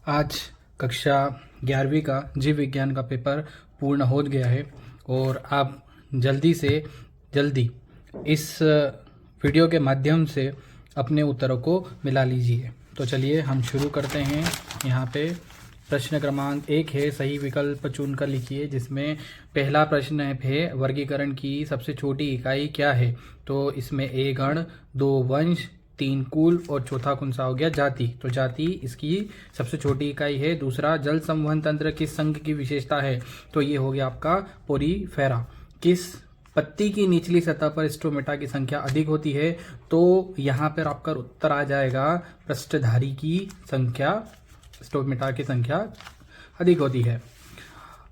आज कक्षा 11वीं का जीव विज्ञान का पेपर पूर्ण हो गया है और आप जल्दी से जल्दी इस वीडियो के माध्यम से अपने उत्तरों को मिला लीजिए। तो चलिए हम शुरू करते हैं। यहाँ पे प्रश्न क्रमांक 1 है, सही विकल्प चुनकर लिखिए। जिसमें पहला प्रश्न है वर्गीकरण की सबसे छोटी इकाई क्या है। तो इसमें ए गण, 2 वंश, 3 कुल और चौथा कौन सा हो गया, जाति। तो जाति इसकी सबसे छोटी इकाई है। दूसरा, जल संवहन तंत्र किस संघ की विशेषता है। तो ये हो गया आपका पोरीफेरा। किस पत्ती की निचली सतह पर स्टोमेटा की संख्या अधिक होती है। तो यहाँ पर आपका उत्तर आ जाएगा पृष्ठधारी की संख्या, स्टोमेटा की संख्या अधिक होती है।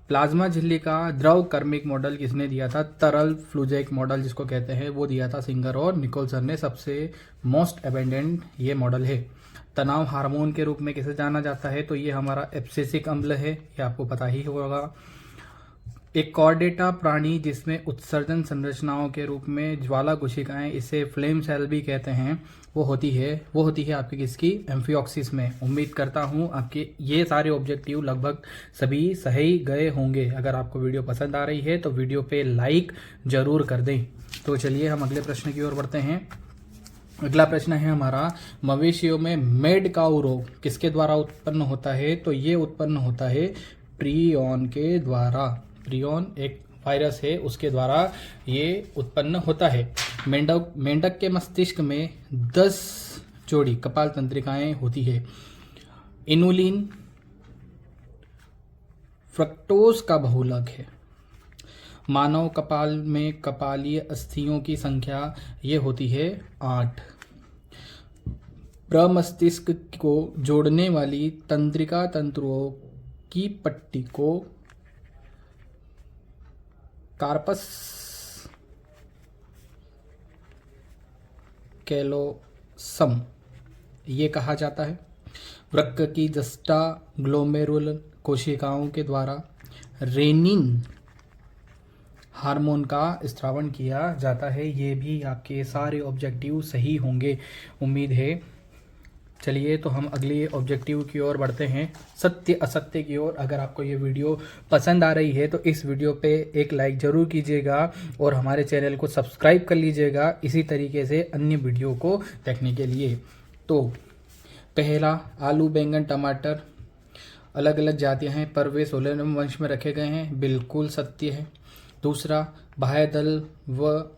प्लाज्मा झिल्ली का द्रव कर्मिक मॉडल किसने दिया था। तरल फ्लूजैक मॉडल जिसको कहते हैं वो दिया था सिंगर और निकोलसन ने। सबसे मोस्ट एबेंडेंट ये मॉडल है। तनाव हार्मोन के रूप में किसे जाना जाता है। तो ये हमारा एब्सिसिक अम्ल है, ये आपको पता ही होगा। एक कॉर्डेटा प्राणी जिसमें उत्सर्जन संरचनाओं के रूप में ज्वाला कोशिकाएं, इसे फ्लेम सेल भी कहते हैं, वो होती है आपकी किसकी, एम्फिऑक्सिस में। उम्मीद करता हूँ आपके ये सारे ऑब्जेक्टिव लगभग सभी सही गए होंगे। अगर आपको वीडियो पसंद आ रही है तो वीडियो पे लाइक जरूर कर दें। तो चलिए हम अगले प्रश्न की ओर बढ़ते हैं। अगला प्रश्न है हमारा, मवेशियों में मेड काउ रोग किसके द्वारा उत्पन्न होता है। तो ये उत्पन्न होता है प्रियॉन के द्वारा। प्रियॉन एक वायरस है, उसके द्वारा ये उत्पन्न होता है। मेंढक के मस्तिष्क में 10 जोड़ी कपाल तंत्रिकाएं होती है। इनुलिन फ्रक्टोज का बहुलक है। मानव कपाल में कपालीय अस्थियों की संख्या ये होती है 8। प्रमस्तिष्क को जोड़ने वाली तंत्रिका तंतुओं की पट्टी को कार्पस कैलोसम ये कहा जाता है। वृक्क की जस्टा ग्लोमेरुलर कोशिकाओं के द्वारा रेनिन हार्मोन का स्रावन किया जाता है। ये भी आपके सारे ऑब्जेक्टिव सही होंगे, उम्मीद है। चलिए तो हम अगले ऑब्जेक्टिव की ओर बढ़ते हैं, सत्य असत्य की ओर। अगर आपको ये वीडियो पसंद आ रही है तो इस वीडियो पे एक लाइक जरूर कीजिएगा और हमारे चैनल को सब्सक्राइब कर लीजिएगा इसी तरीके से अन्य वीडियो को देखने के लिए। तो पहला, आलू, बैंगन, टमाटर अलग अलग जातियां हैं पर वे सोलेनम वंश में रखे गए हैं, बिल्कुल सत्य है। दूसरा, बाह्य दल व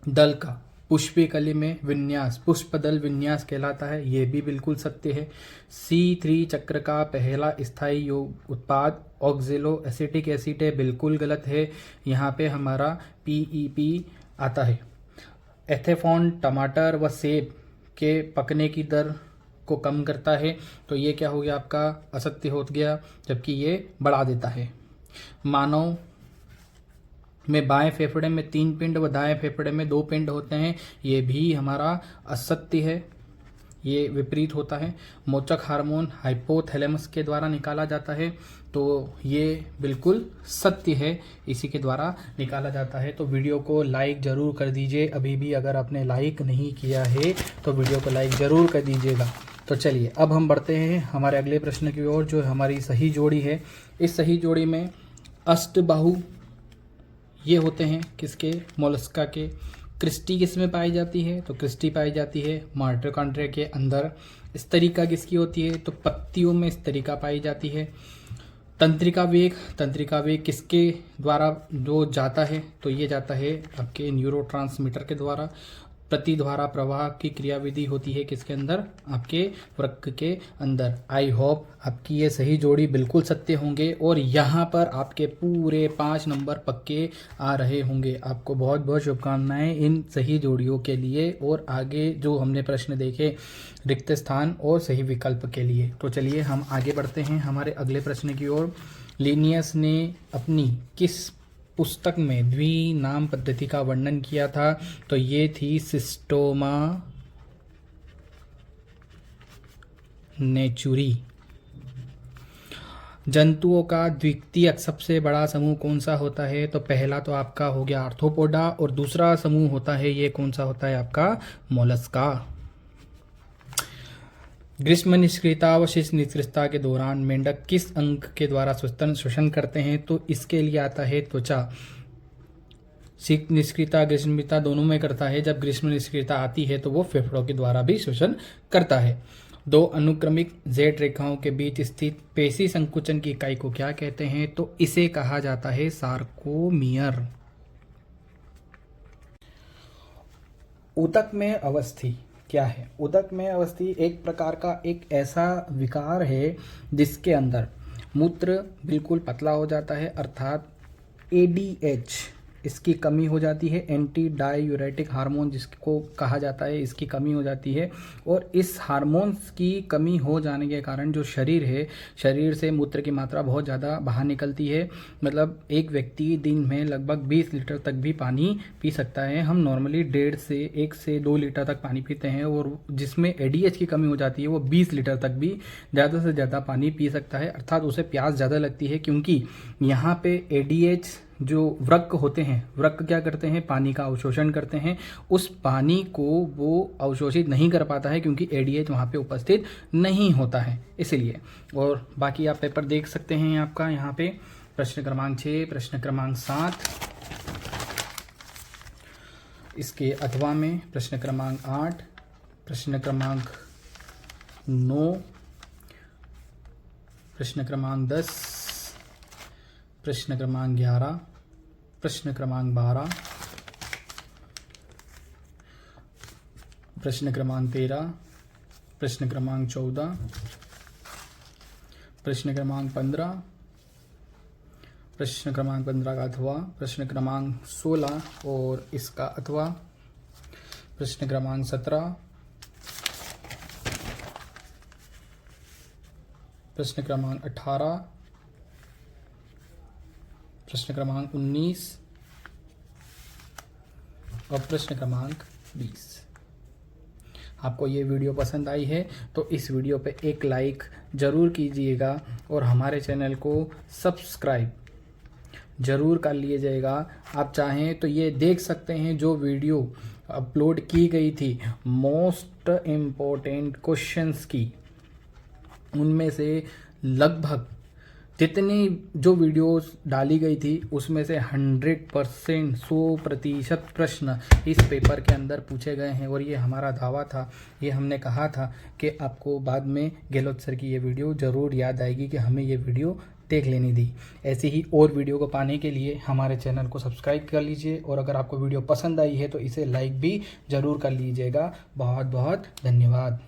दल का पुष्पी कली में विन्यास पुष्पदल विन्यास कहलाता है, ये भी बिल्कुल सत्य है। C3 चक्र का पहला स्थायी योग उत्पाद ऑक्जेलो एसिटिक एसिड है, बिल्कुल गलत है। यहाँ पे हमारा PEP आता है। एथेफॉन टमाटर व सेब के पकने की दर को कम करता है, तो ये क्या हो गया आपका, असत्य हो गया, जबकि ये बढ़ा देता है। मानव में बाएं फेफड़े में 3 पिंड व दाएं फेफड़े में 2 पिंड होते हैं, ये भी हमारा असत्य है, ये विपरीत होता है। मोचक हार्मोन हाइपोथैलेमस के द्वारा निकाला जाता है, तो ये बिल्कुल सत्य है, इसी के द्वारा निकाला जाता है। तो वीडियो को लाइक ज़रूर कर दीजिए। अभी भी अगर आपने लाइक नहीं किया है तो वीडियो को लाइक ज़रूर कर दीजिएगा। तो चलिए अब हम बढ़ते हैं हमारे अगले प्रश्न की ओर, जो हमारी सही जोड़ी है। इस सही जोड़ी में अष्टबाहु ये होते हैं किसके, मोलस्का के। क्रिस्टी किस में पाई जाती है। तो क्रिस्टी पाई जाती है माइटोकॉन्ड्रिया के अंदर। स्तरिका किसकी होती है। तो पत्तियों में स्तरिका पाई जाती है। तंत्रिका वेग किसके द्वारा जो जाता है। तो ये जाता है आपके न्यूरोट्रांसमीटर के द्वारा। प्रतिध्वारा प्रवाह की क्रियाविधि होती है किसके अंदर, आपके वृक्क के अंदर। आई होप आपकी ये सही जोड़ी बिल्कुल सत्य होंगे और यहाँ पर आपके पूरे 5 नंबर पक्के आ रहे होंगे। आपको बहुत बहुत शुभकामनाएं इन सही जोड़ियों के लिए और आगे जो हमने प्रश्न देखे रिक्त स्थान और सही विकल्प के लिए। तो चलिए हम आगे बढ़ते हैं हमारे अगले प्रश्न की ओर। लिनियस ने अपनी किस पुस्तक में द्विनाम पद्धति का वर्णन किया था। तो ये थी सिस्टोमा नेचुरी। जंतुओं का द्वितीयक सबसे बड़ा समूह कौन सा होता है। तो पहला तो आपका हो गया आर्थ्रोपोडा और दूसरा समूह होता है ये कौन सा होता है आपका, मोलस्का। ग्रीष्म निष्क्रियता व शीत निष्क्रियता के दौरान मेंढक किस अंग के द्वारा स्तन शोषण करते हैं? तो इसके लिए आता है त्वचा। शीत निष्क्रियता ग्रीष्म निष्क्रियता दोनों में करता है। जब ग्रीष्म निष्क्रियता आती है तो वो फेफड़ों के द्वारा भी शोषण करता है। दो अनुक्रमिक जेड रेखाओं के बीच स्थित पेशी संकुचन की इकाई को क्या कहते हैं? तो इसे कहा जाता है सार्कोमियर। उदक में अवस्थि क्या है? उदक में अवस्थि एक प्रकार का एक ऐसा विकार है जिसके अंदर मूत्र बिल्कुल पतला हो जाता है, अर्थात ADH इसकी कमी हो जाती है। एंटी डायूरेटिक हार्मोन जिसको कहा जाता है, इसकी कमी हो जाती है। और इस हार्मोन्स की कमी हो जाने के कारण जो शरीर है, शरीर से मूत्र की मात्रा बहुत ज़्यादा बाहर निकलती है। मतलब एक व्यक्ति दिन में लगभग 20 लीटर तक भी पानी पी सकता है। हम नॉर्मली 1.5 से 2 लीटर तक पानी पीते हैं, और जिसमें ADH की कमी हो जाती है वो 20 लीटर तक भी ज़्यादा से ज़्यादा पानी पी सकता है। अर्थात उसे प्यास ज़्यादा लगती है, क्योंकि यहाँ पे ADH जो वृक्क होते हैं, वृक्क क्या करते हैं? पानी का अवशोषण करते हैं। उस पानी को वो अवशोषित नहीं कर पाता है क्योंकि ADH वहाँ पे उपस्थित नहीं होता है, इसलिए। और बाकी आप पेपर देख सकते हैं आपका यहाँ पे प्रश्न क्रमांक 6, प्रश्न क्रमांक 7, इसके अथवा में प्रश्न क्रमांक 8, प्रश्न क्रमांक 9, प्रश्न क्रमांक 10, प्रश्न क्रमांक 11, प्रश्न क्रमांक 12, प्रश्न क्रमांक 13, प्रश्न क्रमांक 14, प्रश्न क्रमांक 15, प्रश्न क्रमांक 15 का अथवा, प्रश्न क्रमांक 16 और इसका अथवा, प्रश्न क्रमांक 17, प्रश्न क्रमांक 18, प्रश्न क्रमांक 19 और प्रश्न क्रमांक 20। आपको ये वीडियो पसंद आई है तो इस वीडियो पे एक लाइक ज़रूर कीजिएगा और हमारे चैनल को सब्सक्राइब ज़रूर कर लीजिएगा। आप चाहें तो ये देख सकते हैं जो वीडियो अपलोड की गई थी मोस्ट इम्पोर्टेंट क्वेश्चंस की, उनमें से लगभग जितनी जो वीडियोस डाली गई थी उसमें से 100% 100% प्रश्न इस पेपर के अंदर पूछे गए हैं। और ये हमारा दावा था, ये हमने कहा था कि आपको बाद में गहलोत सर की ये वीडियो ज़रूर याद आएगी कि हमें ये वीडियो देख लेनी थी। ऐसी ही और वीडियो को पाने के लिए हमारे चैनल को सब्सक्राइब कर लीजिए, और अगर आपको वीडियो पसंद आई है तो इसे लाइक भी ज़रूर कर लीजिएगा। बहुत बहुत धन्यवाद।